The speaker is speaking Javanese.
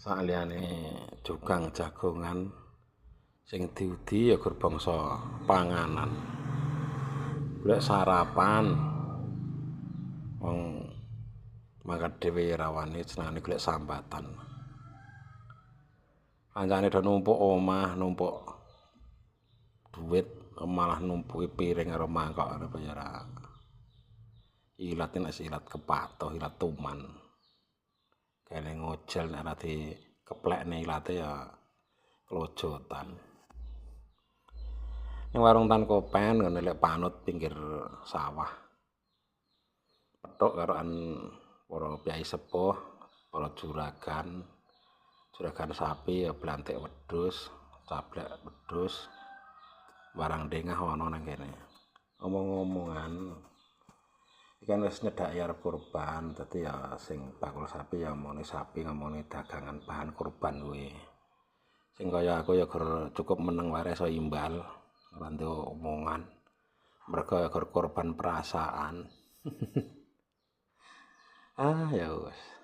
Saliyane jukang jagongan sing diudi ya gur bangsa panganan. Golek sarapan. Wong mangkat dhewe rawane senengane golek sambatan. Kancane do numpuk omah, numpuk duit, malah numpuki piring karo mangkok apa ya ra. Ilat nek ilat kepatuh, ilat tuman. Kene ngojel nek ora dikeplekne ilate ya klojotan. Ning warung Tan Kopen ngene lek panut pinggir sawah. Petuk karoan para piyai sepuh, para juragan sapi ya blantik wedhus, cablek wedhus. Barang dengah ana nang kene. Omong-omongan ikan wis nyedhaki arep kurban, dadi ya sing bakul sapi ya ngomongne sapi, ngomongne dagangan bahan kurban kuwi. Sing kaya aku ya gur cukup meneng wae iso imbal, ora ndek omongan. Mergo ya gur kurban perasaan. Ah ya wis.